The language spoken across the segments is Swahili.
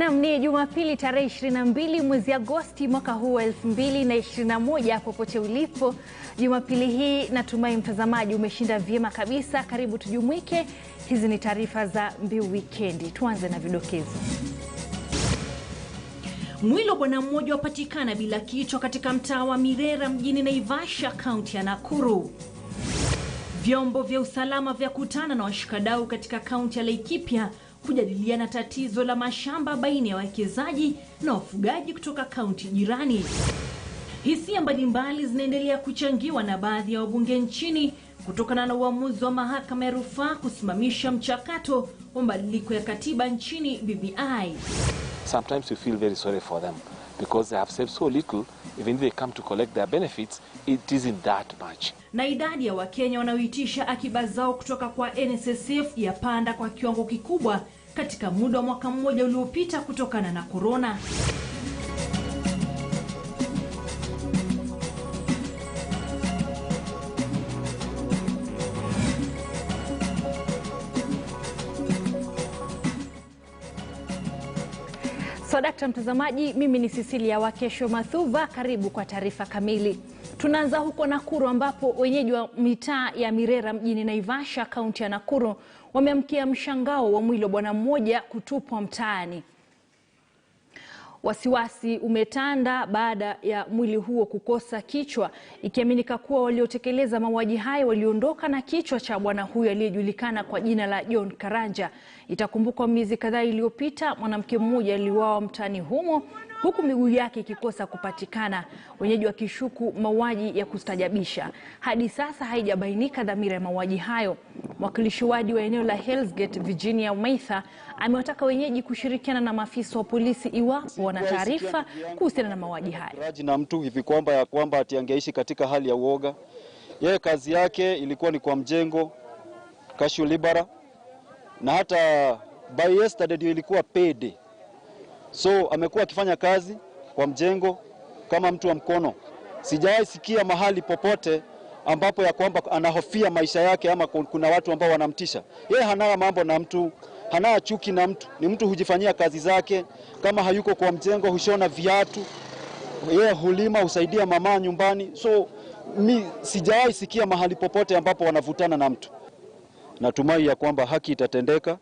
Naam, ni Jumapili tarehe 22 mwezi Agosti mwaka huu 2021. Popote ulipo Jumapili hii, natumai mtazamaji umeshinda vyema kabisa. Karibu tujumuike. Hizi ni taarifa za MBIU Wikendi. Tuanze na vidokezo. Mwili wa bwana mmoja wapatikana bila kichwa katika mtaa wa Mirera mjini Naivasha, kaunti ya Nakuru. Vyombo vya usalama vya kutana na washikadau katika kaunti ya Laikipia kujadiliana tatizo la mashamba baina ya wawekezaji na wafugaji kutoka kaunti jirani. Hisia mbalimbali zinaendelea kuchangiwa na baadhi ya wabunge nchini kutokana na uamuzi wa mahakama ya rufaa kusimamisha mchakato wa mabadiliko ya katiba nchini BBI. Sometimes we feel very sorry for them because they have saved so little. Even if they come to collect their benefits, it isn't that much. Na idadi ya Wakenya wanaoitisha akiba zao kutoka kwa NSSF yapanda kwa kiwango kikubwa katika muda wa mwaka mmoja uliopita kutokana na corona. Dakta mtazamaji, mimi ni Cecilia wa Kesho Mathuva. Karibu kwa taarifa kamili. Tunaanza huko Nakuru ambapo wenyeji wa mitaa ya Mirera mjini Naivasha, kaunti ya Nakuru, wameamkia mshangao wa mwili wa bwana mmoja kutupwa mtaani. Wasiwasi umetanda baada ya mwili huo kukosa kichwa, ikiaminika kuwa waliotekeleza mauaji hayo waliondoka na kichwa cha bwana huyo aliyejulikana kwa jina la John Karanja. Itakumbukwa miezi kadhaa iliyopita mwanamke mmoja aliuawa mtaani humo huku miguu yake ikikosa kupatikana, wenyeji wakishuku mauaji ya kustajabisha. Hadi sasa haijabainika dhamira ya mauaji hayo. Mwakilishi wadi wa eneo la Hell's Gate Virginia Maitha amewataka wenyeji kushirikiana na maafisa wa polisi iwapo wana taarifa kuhusiana na mauaji hayo. Na mtu hivi kwamba ati angeishi katika hali ya uoga. Yeye kazi yake ilikuwa ni kwa mjengo Kashu Libera, na hata by yesterday ndio ilikuwa payday. So amekuwa akifanya kazi kwa mjengo kama mtu wa mkono. Sijawahi sikia mahali popote ambapo ya kwamba anahofia maisha yake ama kuna watu ambao wanamtisha. Yeye hana mambo na mtu, hana chuki na mtu. Ni mtu hujifanyia kazi zake. Kama hayuko kwa mjengo hushona viatu. Yeye hulima, husaidia mama nyumbani. So mi sijawahi sikia mahali popote ambapo wanavutana na mtu. Natumai ya kwamba haki itatendeka.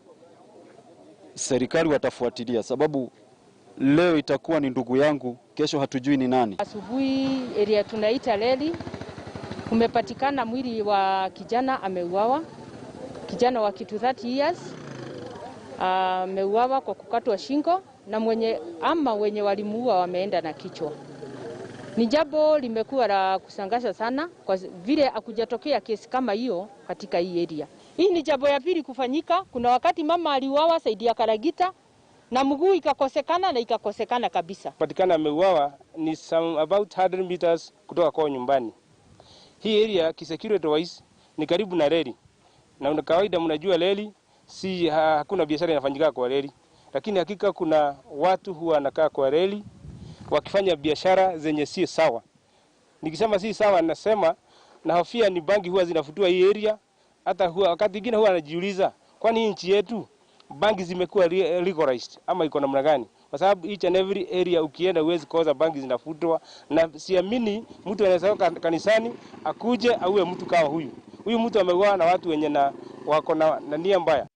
Serikali watafuatilia sababu leo itakuwa ni ndugu yangu, kesho hatujui ni nani. Asubuhi area tunaita Leli, kumepatikana mwili wa kijana ameuawa. Kijana wa kitu 30 years ameuawa kwa kukatwa shingo, na wenye walimuua wameenda na kichwa. Ni jambo limekuwa la kusangaza sana kwa vile hakujatokea kesi kama hiyo katika hii area. Hii ni jambo ya pili kufanyika. Kuna wakati mama aliuawa saidi ya Karagita na mguu ikakosekana kabisa. Patikana ameuawa ni about 100 meters kutoka kwa nyumbani. Hii area kisecurity wise ni karibu na reli. Na kawaida mnajua reli hakuna biashara inafanyika kwa reli. Lakini hakika kuna watu huwa wanakaa kwa reli wakifanya biashara zenye si sawa. Nikisema si sawa nasema na hofia ni bangi huwa zinafutwa hii area. Hata wakati mwingine huwa anajiuliza kwani nchi yetu bangi zimekuwa legalized ama iko namna gani? Kwa sababu each and every area ukienda huwezi koza bangi zinafutwa, na siamini mtu anaweza kanisani akuje auwe mtu kama huyu. Huyu mtu ameuawa na watu wenye wako na nia mbaya.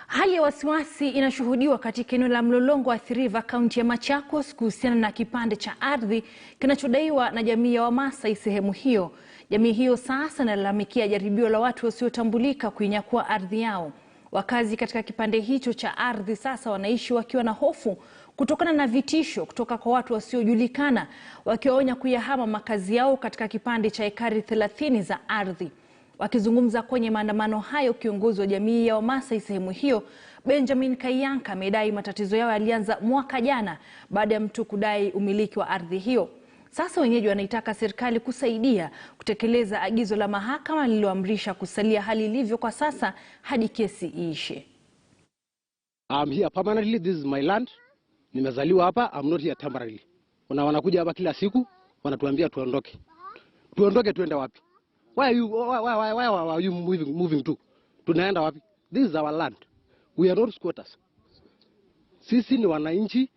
Hali ya wasiwasi inashuhudiwa katika eneo la Mlolongo athiriva kaunti ya Machakos kuhusiana na kipande cha ardhi kinachodaiwa na jamii ya Wamasai sehemu hiyo. Jamii hiyo sasa inalalamikia jaribio la watu wasiotambulika kuinyakua ardhi yao. Wakazi katika kipande hicho cha ardhi sasa wanaishi wakiwa na hofu kutokana na vitisho kutoka kwa watu wasiojulikana, wakiwaonya kuyahama makazi yao katika kipande cha ekari 30 za ardhi. Wakizungumza kwenye maandamano hayo, kiongozi wa jamii ya Wamasai sehemu hiyo, Benjamin Kayanka, amedai matatizo yao yalianza mwaka jana baada ya mtu kudai umiliki wa ardhi hiyo. Sasa wenyeji wanaitaka serikali kusaidia kutekeleza agizo la mahakama lililoamrisha kusalia hali ilivyo kwa sasa hadi kesi iishe. I'm here permanently, this is my land. Nimezaliwa hapa, I'm not here temporarily. Wanakuja hapa kila siku, wanatuambia tuondoke. Tuondoke tuende wapi? Why are you moving to? Tunaenda wapi? This is our land. We are not squatters. Sisi ni wananchi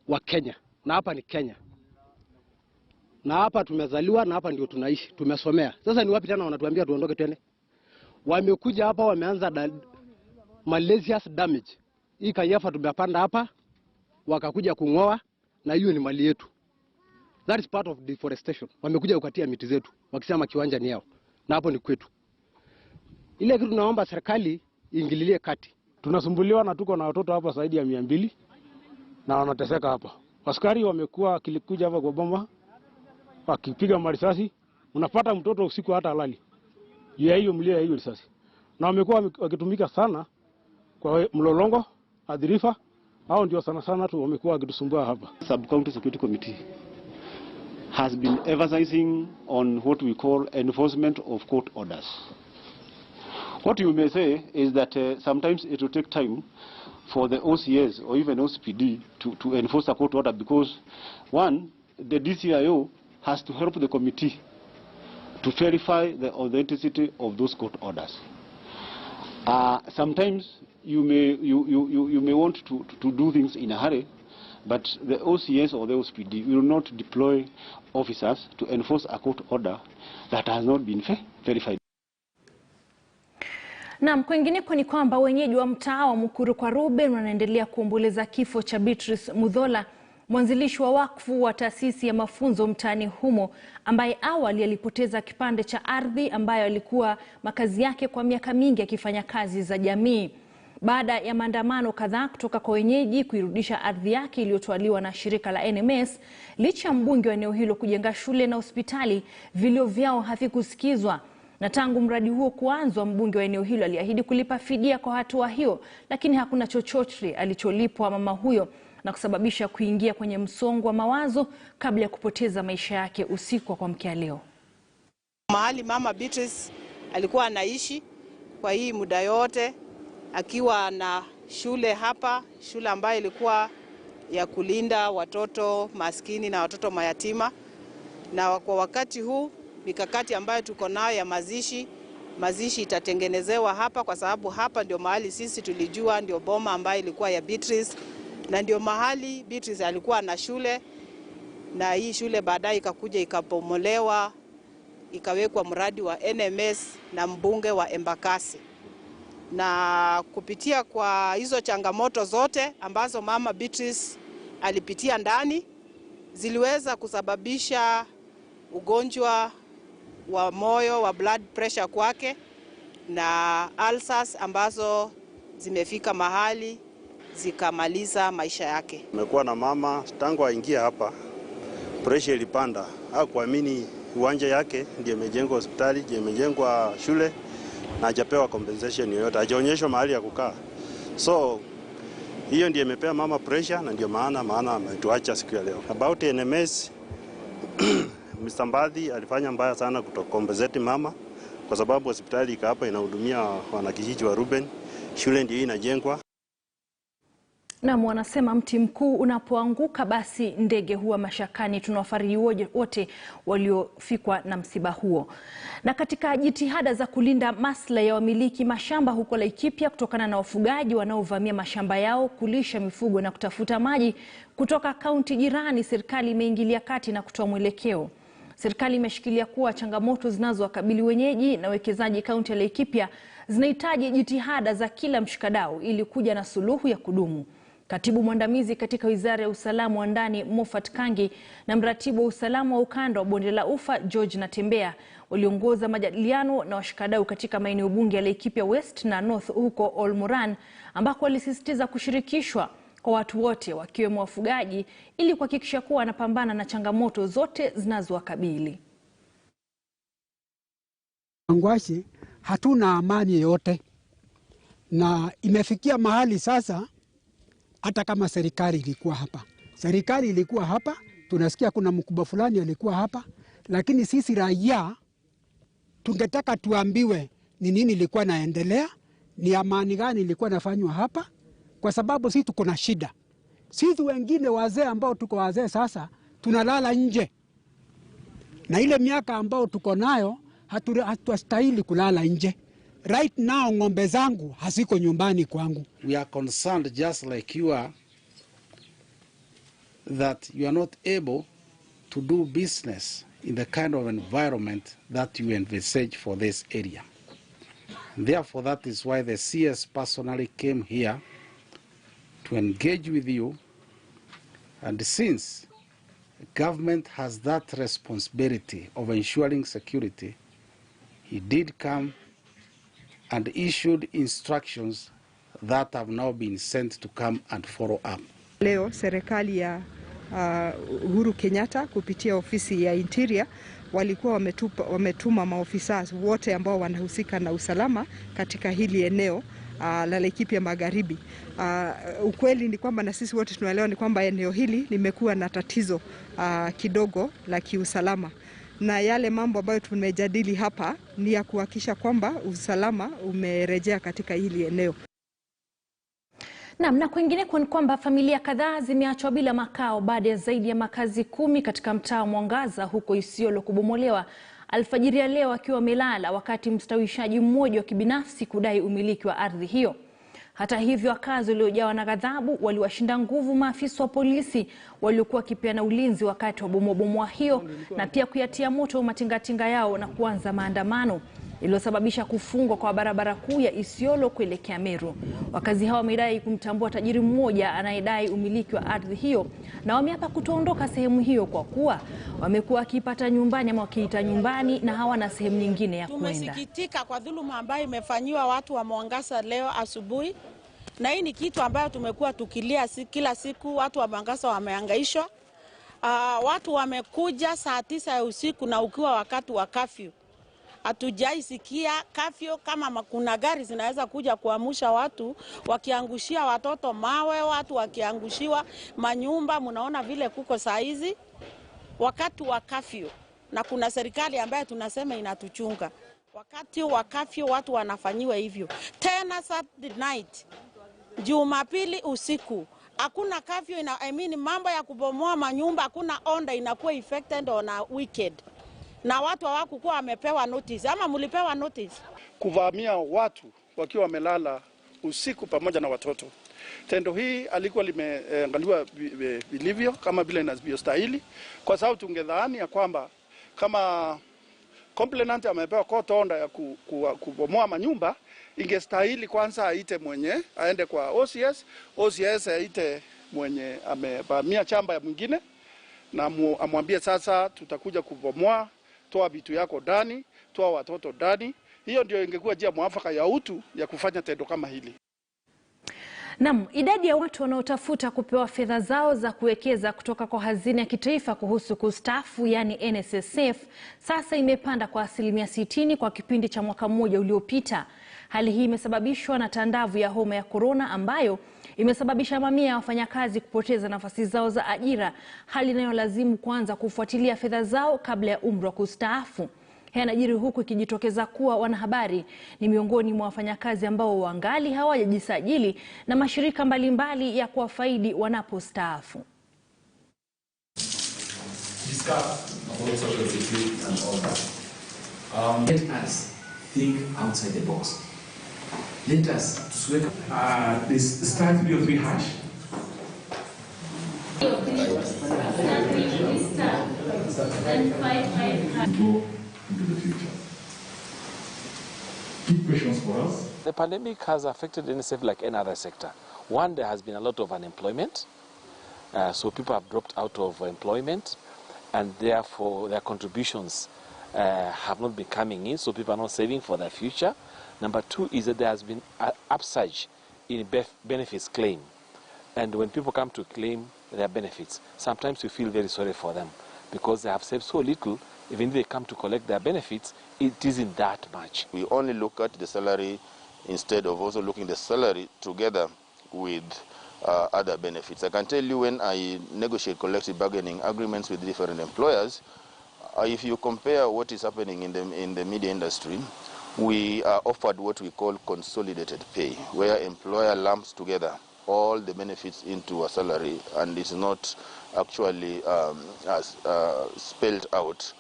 wa Kenya na hapa ni Kenya. Na hapa tumezaliwa na hapa ndio tunaishi, tumesomea. Sasa ni wapi tena wanatuambia tuondoke twende? Wamekuja hapa wameanza malicious damage. Hii kayafa tumepanda hapa wakakuja kungoa na hiyo ni mali yetu. That is part of deforestation. Wamekuja kukatia miti zetu wakisema kiwanja ni yao. Na hapo ni kwetu. Ile kitu tunaomba serikali iingililie kati. Tunasumbuliwa na tuko na watoto hapa zaidi ya 200 na wanateseka hapa. Askari wamekuwa kilikuja hapa kwa bomba wakipiga marisasi, unapata mtoto usiku hata halali. Hiyo mlio ya hiyo risasi. Na wamekuwa wakitumika sana kwa Mlolongo, Adhirifa, hao ndio sana tu wamekuwa wakitusumbua hapa. Sub-County Security Committee has been emphasizing on what we call enforcement of court orders. What you may say is that sometimes it will take time for the OCS or even OCPD to enforce a court order because, one, the DCIO has to help the committee to verify the authenticity of those court orders. Sometimes you may want to do things in a hurry, but the OCS or the OCPD will not deploy officers to enforce a court order that has not been verified. Na kwingineko ni kwamba wenyeji wa mtaa wa MUKURU kwa Ruben wanaendelea kuomboleza kifo cha Beatrice Mudhola, mwanzilishi wa wakfu wa taasisi ya mafunzo mtaani humo, ambaye awali alipoteza kipande cha ardhi ambayo alikuwa makazi yake kwa miaka mingi akifanya kazi za jamii. Baada ya maandamano kadhaa kutoka kwa wenyeji kuirudisha ardhi yake iliyotwaliwa na shirika la NMS, licha mbunge wa eneo hilo kujenga shule na hospitali, vilio vyao havikusikizwa. Na tangu mradi huo kuanzwa, mbunge wa eneo hilo aliahidi kulipa fidia kwa hatua hiyo, lakini hakuna chochote alicholipwa mama huyo na kusababisha kuingia kwenye msongo wa mawazo kabla ya kupoteza maisha yake usiku wa kuamkia leo. Mahali mama Beatrice alikuwa anaishi kwa hii muda yote, akiwa na shule hapa, shule ambayo ilikuwa ya kulinda watoto maskini na watoto mayatima. Na kwa wakati huu mikakati ambayo tuko nayo ya mazishi itatengenezewa hapa, kwa sababu hapa ndio mahali sisi tulijua ndio boma ambayo ilikuwa ya Beatrice, na ndio mahali Beatrice alikuwa na shule, na hii shule baadaye ikakuja ikapomolewa, ikawekwa mradi wa NMS na mbunge wa Embakasi. Na kupitia kwa hizo changamoto zote ambazo mama Beatrice alipitia ndani, ziliweza kusababisha ugonjwa wa moyo, wa blood pressure kwake, na ulcers ambazo zimefika mahali zikamaliza maisha yake. Nimekuwa na mama tangu aingia hapa, pressure ilipanda. Hakuamini uwanja yake ndiye imejengwa hospitali, ndiye imejengwa shule, na hajapewa compensation yoyote, hajaonyeshwa mahali ya kukaa. So hiyo ndiye imepea mama pressure, na ndio maana ametuacha siku ya leo. About NMS, Mr. Mbadhi alifanya mbaya sana kutokompensate mama, kwa sababu hospitali ika hapa inahudumia wanakijiji wa Ruben, shule ndiyo inajengwa. Na wanasema mti mkuu unapoanguka basi ndege huwa mashakani. Tunawafariji wote waliofikwa na msiba huo. Na katika jitihada za kulinda maslahi ya wamiliki mashamba huko Laikipia kutokana na wafugaji wanaovamia mashamba yao kulisha mifugo na kutafuta maji kutoka kaunti jirani, serikali imeingilia kati na kutoa mwelekeo. Serikali imeshikilia kuwa changamoto zinazowakabili wenyeji na wekezaji kaunti ya Laikipia zinahitaji jitihada za kila mshikadau ili kuja na suluhu ya kudumu. Katibu mwandamizi katika Wizara ya Usalama wa Ndani Moffat Kangi na mratibu wa usalama wa ukanda wa Bonde la Ufa George Natembea waliongoza majadiliano na washikadau katika maeneo bunge ya Laikipia West na North huko Olmoran, ambako walisisitiza kushirikishwa kwa watu wote wakiwemo wafugaji ili kuhakikisha kuwa wanapambana na changamoto zote zinazowakabili. Ngwashi hatuna amani yote, na imefikia mahali sasa hata kama serikali ilikuwa hapa, tunasikia kuna mkubwa fulani alikuwa hapa, lakini sisi raia tungetaka tuambiwe ni nini ilikuwa naendelea, ni amani gani ilikuwa nafanywa hapa, kwa sababu sisi tuko na shida. Sisi wengine wazee ambao tuko wazee sasa tunalala nje, na ile miaka ambao tuko nayo hatustahili kulala nje. Right now ng'ombe zangu haziko nyumbani kwangu. We are concerned just like you are that you are not able to do business in the kind of environment that you envisage for this area. Therefore, that is why the CS personally came here to engage with you. And since government has that responsibility of ensuring security, he did come and issued instructions that have now been sent to come and follow up. Leo serikali ya Uhuru Kenyatta kupitia ofisi ya Interior walikuwa wametuma maofisa wote ambao wanahusika na usalama katika hili eneo la Laikipia Magharibi. Ukweli ni kwamba na sisi wote tunaelewa ni kwamba eneo hili limekuwa na tatizo kidogo la kiusalama. Na yale mambo ambayo tumejadili hapa ni ya kuhakikisha kwamba usalama umerejea katika hili eneo. Na kwingineko ni kwamba familia kadhaa zimeachwa bila makao baada ya zaidi ya makazi 10 katika mtaa Mwangaza huko Isiolo kubomolewa alfajiri ya leo akiwa amelala wakati mstawishaji mmoja wa kibinafsi kudai umiliki wa ardhi hiyo. Hata hivyo, wakazi waliojawa na ghadhabu waliwashinda nguvu maafisa wa polisi waliokuwa wakipeana ulinzi wakati wa bomoa hiyo na pia kuyatia moto matingatinga yao na kuanza maandamano iliyosababisha kufungwa kwa barabara kuu ya Isiolo kuelekea Meru. Wakazi hao wamedai kumtambua tajiri mmoja anayedai umiliki wa ardhi hiyo na wameapa kutoondoka sehemu hiyo kwa kuwa wamekuwa wakipata nyumbani ama wakiita nyumbani na hawana sehemu nyingine ya kwenda. Tumesikitika kwa dhuluma ambayo imefanyiwa watu wa Mwangaza leo asubuhi. Na hii ni kitu ambayo tumekuwa tukilia kila siku. Watu wa Mwangaza wamehangaishwa. Watu wamekuja saa 9 ya usiku na ukiwa wakati wa curfew. Hatujaisikia curfew kama kuna gari zinaweza kuja kuamsha watu, wakiangushia watoto mawe, watu wakiangushiwa manyumba. Mnaona vile kuko saa hizi wakati wa curfew, na kuna serikali ambayo tunasema inatuchunga. Wakati wa curfew watu wanafanyiwa hivyo. Tena Saturday night, Jumapili usiku, hakuna curfew mambo ya kubomoa manyumba, hakuna onda inakuwa affected on a weekend. Na watu hawakuwa wamepewa notice. Ama mlipewa notice? Kuvamia watu wakiwa wamelala usiku pamoja na watoto. Tendo hii alikuwa limeangaliwa vilivyo kama vile inavyostahili, kwa sababu tungedhani ya kwamba kama complainant amepewa court order ya kubomoa manyumba, ingestahili kwanza aite mwenye aende kwa OCS aite mwenye amevamia chamba ya mwingine na amwambie sasa tutakuja kubomoa, toa vitu yako ndani, toa watoto ndani. Hiyo ndio ingekuwa njia mwafaka ya utu ya kufanya tendo kama hili. Idadi ya watu wanaotafuta kupewa fedha zao za kuwekeza kutoka kwa hazina ya kitaifa kuhusu kustaafu yani NSSF sasa imepanda kwa 60% kwa kipindi cha mwaka mmoja uliopita. Hali hii imesababishwa na tandavu ya homa ya corona ambayo imesababisha mamia ya wafanyakazi kupoteza nafasi zao za ajira, hali inayolazimu kuanza kufuatilia fedha zao kabla ya umri wa kustaafu. Yanajiri huku ikijitokeza kuwa wanahabari ni miongoni mwa wafanyakazi ambao wangali hawajajisajili na mashirika mbalimbali ya kuwafaidi wanapostaafu. Let us think outside the box. Let us this start video rehash. Into the future. Key questions for us. The pandemic has affected NSF like any other sector. One, there has been a lot of unemployment. So people have dropped out of employment and therefore their contributions have not been coming in, so people are not saving for their future. Number two is that there has been an upsurge in benefits claim. And when people come to claim their benefits, sometimes we feel very sorry for them because they have saved so little. Even if they come to collect their benefits, it isn't that much. We only look at the salary instead of also looking at the salary together with other benefits. I can tell you when I negotiate collective bargaining agreements with different employers, if you compare what is happening in the media industry, we are offered what we call consolidated pay, where employer lumps together all the benefits into a salary and is not actually spelled out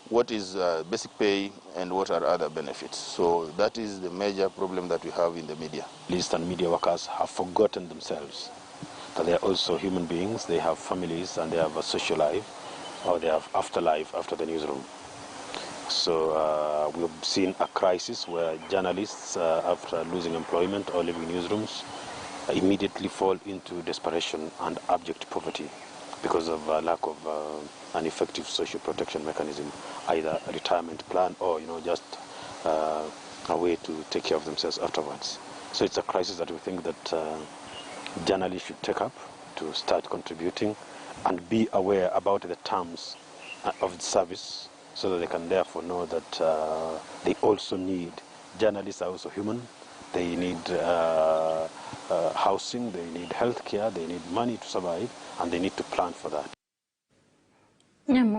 what is basic pay and what are other benefits. So that is the major problem that we have in the media. Journalists and media workers have forgotten themselves. that they are also human beings. They have families and they have a social life, or they have afterlife after the newsroom. So we've seen a crisis where journalists, after losing employment or leaving newsrooms, immediately fall into desperation and abject poverty because of lack of an effective social protection mechanism, either a retirement plan or just a way to take care of themselves afterwards. So it's a crisis that we think that journalists should take up to start contributing and be aware about the terms of the service, so that they can therefore know that they also need, journalists are also human, they need housing, they need health care, they need money to survive, and they need to plan for that.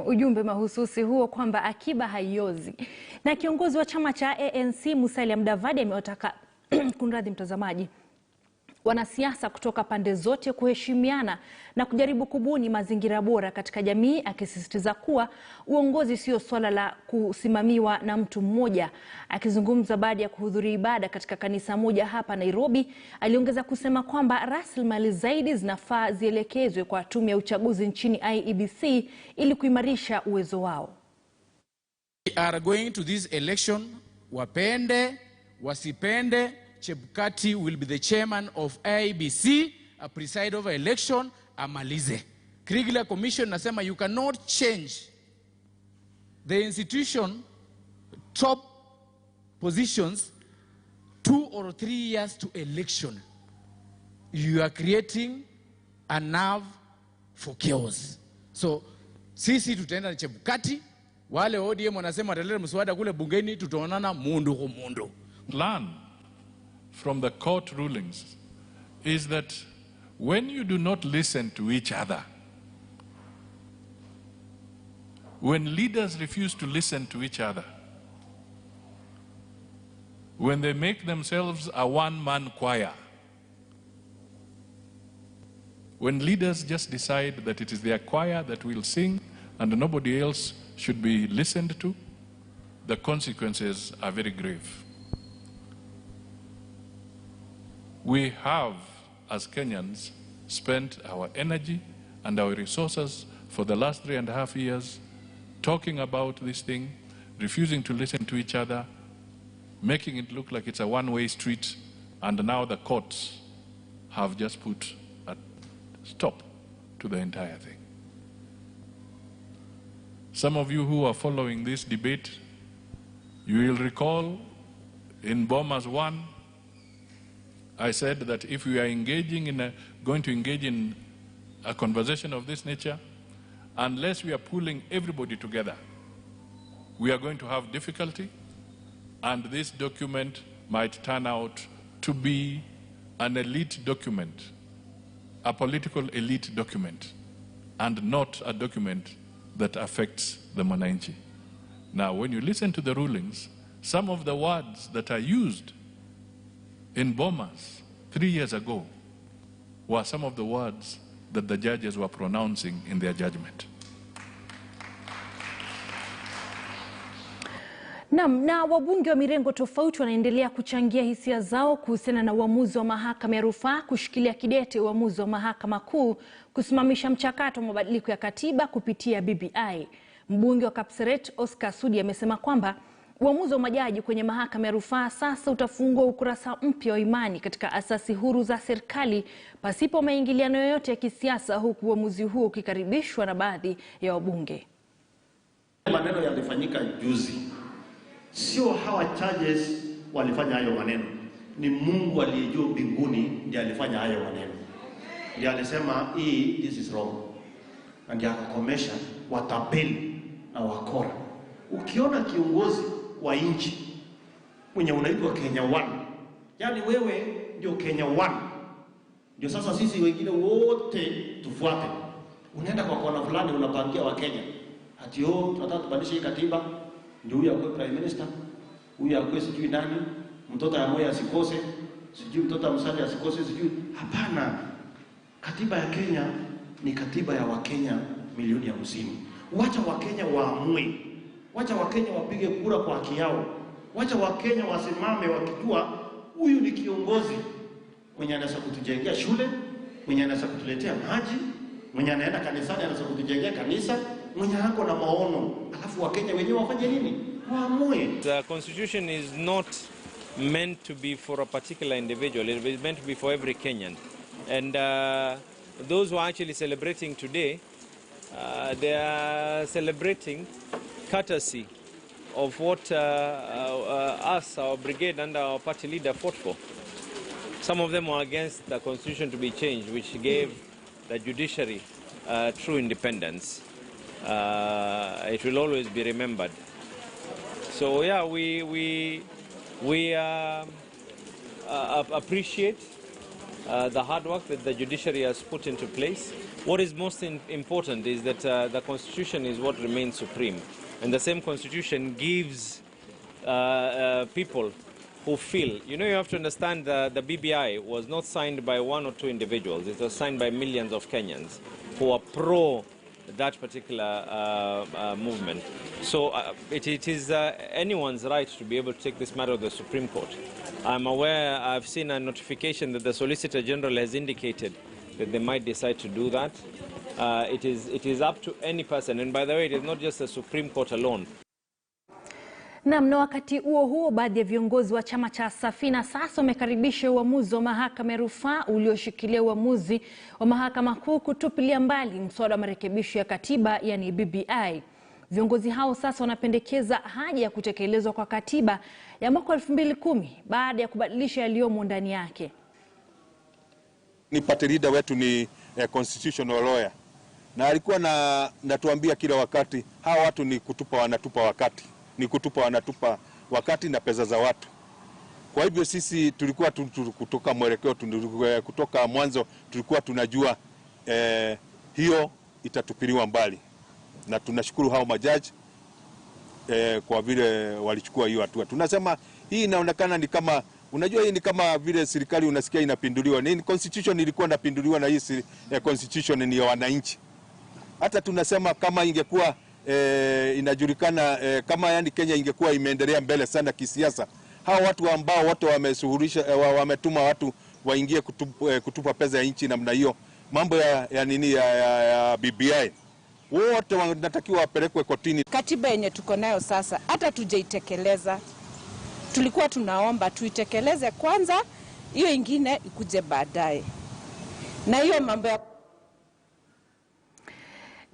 Ujumbe mahususi huo kwamba akiba haiozi. Na kiongozi wa chama cha ANC Mudavadi amewataka kunradhi mtazamaji, wanasiasa kutoka pande zote kuheshimiana na kujaribu kubuni mazingira bora katika jamii, akisisitiza kuwa uongozi sio swala la kusimamiwa na mtu mmoja. Akizungumza baada ya kuhudhuria ibada katika kanisa moja hapa Nairobi, aliongeza kusema kwamba rasilimali zaidi zinafaa zielekezwe kwa tume ya uchaguzi nchini IEBC ili kuimarisha uwezo wao. We are going to this election, wapende, wasipende, Chebukati will be the chairman of IEBC, a preside over election, amalize. Kriegler Commission nasema you cannot change the institution top positions 2 or 3 years to election. You are creating a nerve for chaos. So sisi tutaenda na Chebukati, wale ODM wanasema wataleta mswada kule bungeni, tutaonana mundu kwa mundu. Learn from the court rulings is that when you do not listen to each other, when leaders refuse to listen to each other, when they make themselves a one-man choir, when leaders just decide that it is their choir that will sing and nobody else should be listened to, the consequences are very grave. We have, as Kenyans, spent our energy and our resources for the last 3.5 years talking about this thing, refusing to listen to each other, making it look like it's a one-way street, and now the courts have just put a stop to the entire thing. Some of you who are following this debate, you will recall in Bomas 1, I said that if we are going to engage in a conversation of this nature, unless we are pulling everybody together, we are going to have difficulty, and this document might turn out to be an elite document, a political elite document, and not a document that affects the Mwananchi. Now, when you listen to the rulings, some of the words that are used in Bomas 3 years ago were some of the words that the judges were pronouncing in their judgment. Na wabunge wa mirengo tofauti wanaendelea kuchangia hisia zao kuhusiana na uamuzi wa mahakama ya rufaa kushikilia kidete uamuzi wa mahakama kuu kusimamisha mchakato wa mabadiliko ya katiba kupitia BBI. Mbunge wa Kapseret Oscar Sudi amesema kwamba uamuzi wa majaji kwenye mahakama ya rufaa sasa utafungua ukurasa mpya wa imani katika asasi huru za serikali pasipo maingiliano yoyote ya kisiasa, huku uamuzi huo ukikaribishwa na baadhi ya wabunge. Maneno yalifanyika juzi. Sio hawa charges walifanya hayo maneno. Ni Mungu aliyejua mbinguni ndiye alifanya hayo maneno. Ndiye alisema this is wrong. Na ndiye akakomesha watapeli na wakora. Ukiona kiongozi wa nchi mwenye unaitwa Kenya 1, yani wewe ndio Kenya 1, ndio sasa sisi wengine wote tufuate. Unaenda kwa kona fulani unapangia wa Kenya ati tunataka tubadilishe katiba, ndio huyu akuwe prime minister, huyu akuwe sijui nani, mtoto ya moyo asikose, sijui mtoto amsali asikose, sijui. Hapana, katiba ya Kenya ni katiba ya Wakenya milioni 50. Wacha Wakenya waamue. Wacha Wakenya wapige kura kwa haki yao. Wacha Wakenya wasimame wakijua huyu ni kiongozi mwenye anaweza kutujengea shule, mwenye anaweza kutuletea maji, mwenye anaenda kanisani anaweza kutujengea kanisa, mwenye hako na maono, alafu Wakenya wenyewe wafanye nini? Waamue. The constitution is not meant to be for a particular individual. It is meant to be for every Kenyan. And those who are actually celebrating today, they are celebrating courtesy of what us, our brigade and our party leader fought for. Some of them were against the constitution to be changed, which gave the judiciary true independence. It will always be remembered. So yeah, we appreciate the hard work that the judiciary has put into place. What is most important is that the constitution is what remains supreme. And the same constitution gives people who feel, you know, you have to understand the BBI was not signed by 1 or 2 individuals. It was signed by millions of Kenyans who are pro that particular movement. So it is anyone's right to be able to take this matter to the Supreme Court. I'm aware, I've seen a notification that the Solicitor General has indicated that they might decide to do that. It is up to any person, and by the way, it is not just the Supreme Court alone. Na wakati huo baadhi ya viongozi wa chama cha Safina sasa wamekaribisha uamuzi wa mahakama ya rufaa ulioshikilia uamuzi wa mahakama kuu kutupilia mbali mswada wa marekebisho ya katiba, yani BBI. Viongozi hao sasa wanapendekeza haja ya kutekelezwa kwa katiba ya mwaka 2010 baada ya kubadilisha yaliyomo ndani yake. Ni party leader wetu ni constitutional lawyer, na alikuwa natuambia kila wakati hawa watu ni wanatupa wakati na pesa za watu. Kwa hivyo sisi tulikuwa kutoka mwelekeo, kutoka mwanzo tulikuwa tunajua hiyo itatupiliwa mbali, na tunashukuru hao majaji kwa vile walichukua hiyo hatua. Tunasema hii inaonekana ni kama, unajua hii ni kama vile serikali unasikia inapinduliwa. Ni constitution ilikuwa inapinduliwa, na hii constitution ni ya wananchi. Hata tunasema kama ingekuwa inajulikana kama yani Kenya ingekuwa imeendelea mbele sana kisiasa, hao watu ambao wote wametuma watu waingie kutupa pesa ya nchi namna hiyo, mambo ya BBI, wote wanatakiwa wapelekwe kotini. Katiba yenye tuko nayo sasa hata tujaitekeleza. Tulikuwa tunaomba tuitekeleze kwanza, hiyo ingine ikuje baadaye. Na hiyo mambo ya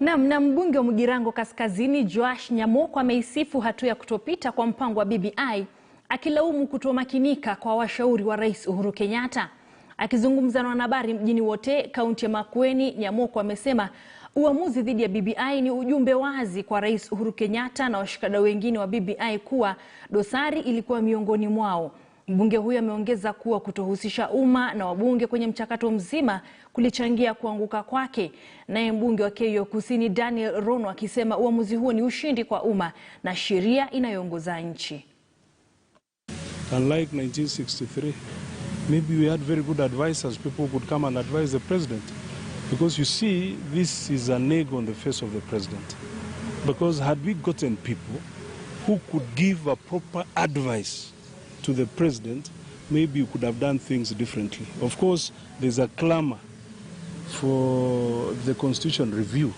na mbunge wa Mugirango Kaskazini Joash Nyamoko ameisifu hatua ya kutopita kwa mpango wa BBI, akilaumu kutomakinika kwa washauri wa Rais Uhuru Kenyatta. Akizungumza na wanahabari mjini Wote, kaunti ya Makueni, Nyamoko amesema uamuzi dhidi ya BBI ni ujumbe wazi kwa Rais Uhuru Kenyatta na washikadau wengine wa BBI kuwa dosari ilikuwa miongoni mwao. Mbunge huyo ameongeza kuwa kutohusisha umma na wabunge kwenye mchakato mzima kulichangia kuanguka kwake. Naye mbunge wa Keyo Kusini Daniel Rono akisema uamuzi huo ni ushindi kwa umma na sheria inayoongoza nchi. Unlike 1963, maybe we had very good advisors, people who could come and advise the president. Because you see, this is an egg on the face of the president. Because had we gotten people who could give a proper advice to the president, maybe you could have done things differently. Of course, there's a clamor for the constitution review,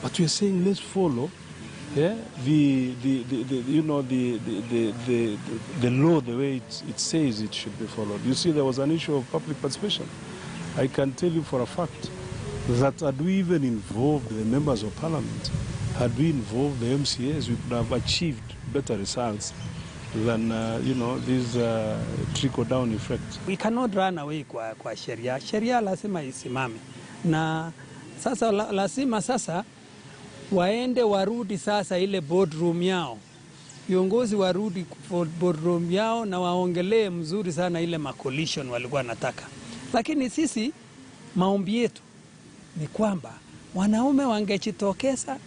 but we are saying let's follow the law the way it says it should be followed. You see, there was an issue of public participation. I can tell you for a fact that had we even involved the members of parliament, had we involved the MCAs, we could have achieved better results than this trickle-down effect. We cannot run away kwa sheria. Sheria lazima isimame. Na sasa lazima sasa waende warudi sasa ile boardroom yao. Viongozi warudi boardroom yao na waongelee mzuri sana ile coalition walikuwa nataka. Lakini sisi maombi yetu ni kwamba wanaume wangejitokeza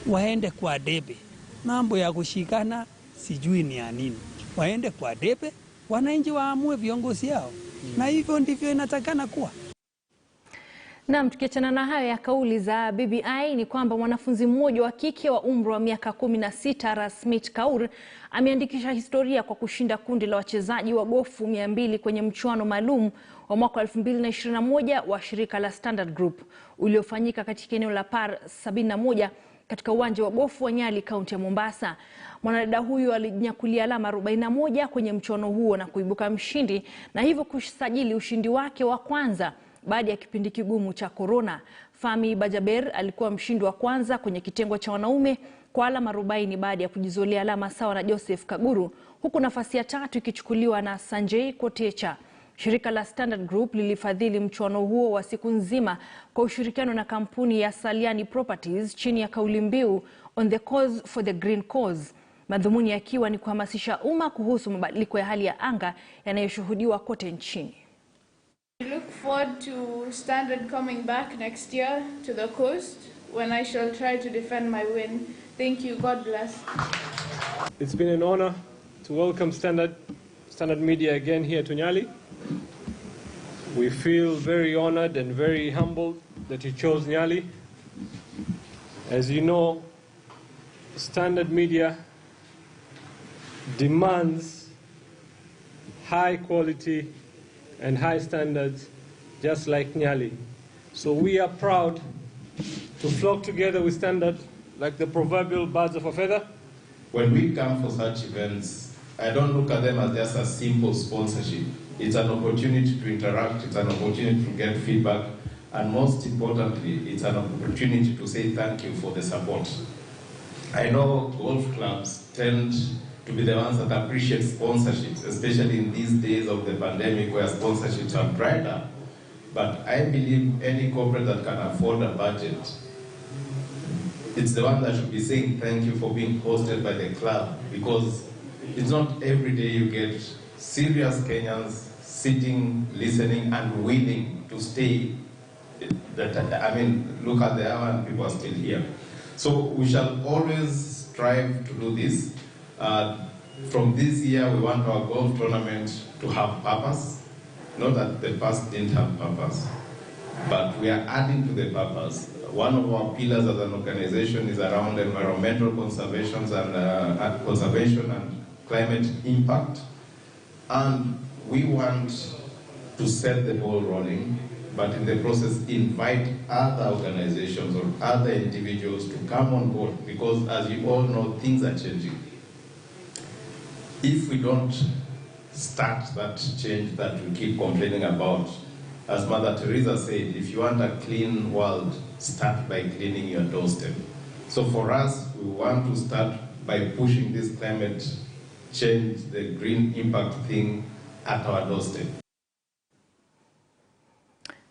waende kwa debe. Mambo ya kushikana sijui ni ya nini. Waende kwa debe, wananchi waamue viongozi yao. Na hivyo ndivyo inatakana kuwa. Naam, tukiachana na hayo ya kauli za BBI ni kwamba mwanafunzi mmoja wa kike wa umri wa miaka 16 Rasmit Kaur ameandikisha historia kwa kushinda kundi la wachezaji wa gofu 200 kwenye mchuano maalum wa mwaka 2021 wa shirika la Standard Group uliofanyika katika eneo la Par 71 katika uwanja wa gofu wa Nyali, kaunti ya Mombasa. Mwanadada huyu alijinyakulia alama 41 kwenye mchuano huo na kuibuka mshindi na hivyo kusajili ushindi wake wa kwanza baada ya kipindi kigumu cha corona. Fami Bajaber alikuwa mshindi wa kwanza kwenye kitengo cha wanaume kwa alama 40 baada ya kujizolea alama sawa na Joseph Kaguru, huku nafasi ya tatu ikichukuliwa na Sanjay Kotecha. Shirika la Standard Group lilifadhili mchuano huo wa siku nzima kwa ushirikiano na kampuni ya Saliani Properties chini ya kauli mbiu On the Cause for the Green Cause. Madhumuni yakiwa ni kuhamasisha umma kuhusu mabadiliko ya hali ya anga yanayoshuhudiwa kote nchini. We look forward to Standard coming back next year to the coast when I shall try to defend my win. Thank you. God bless. It's been an honor to welcome Standard Media again here to Nyali. We feel very honored and very humbled that you chose Nyali. As you know, Standard Media demands high quality and high standards, just like Nyali. So we are proud to flock together with Standard like the proverbial birds of a feather. When we come for such events, I don't look at them as just a simple sponsorship. It's an opportunity to interact, it's an opportunity to get feedback, and most importantly, it's an opportunity to say thank you for the support. I know golf clubs tend to be the ones that appreciate sponsorships, especially in these days of the pandemic where sponsorships have dried up. But I believe any corporate that can afford a budget, it's the one that should be saying thank you for being hosted by the club, because it's not every day you get serious Kenyans sitting, listening, and willing to stay. I mean, look at the hour and people are still here. So we shall always strive to do this. From this year, we want our golf tournament to have purpose. Not that the past didn't have purpose, but we are adding to the purpose. One of our pillars as an organization is around environmental conservation and climate impact. And we want to set the ball rolling, but in the process invite other organizations or other individuals to come on board, because as you all know, things are changing. If we don't start that change that we keep complaining about, as Mother Teresa said, if you want a clean world, start by cleaning your doorstep. So for us, we want to start by pushing this climate change, the green impact thing at our doorstep.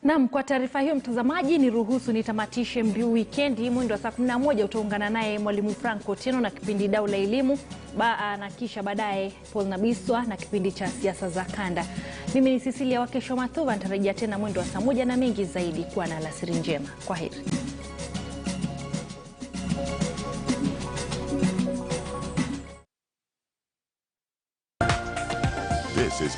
Naam, kwa taarifa hiyo mtazamaji, ni ruhusu nitamatishe MBIU Wikendi. Mwendo wa saa 11 utaungana naye Mwalimu Franco Tieno na kipindi Dau la Elimu, na kisha baadaye Paul Nabiswa na kipindi cha siasa za kanda. Mimi ni Cecilia Wakesho Mathuva, nitarejea tena mwendo wa saa 1 na mengi zaidi. Kuwa na alasiri njema. Kwaheri. This is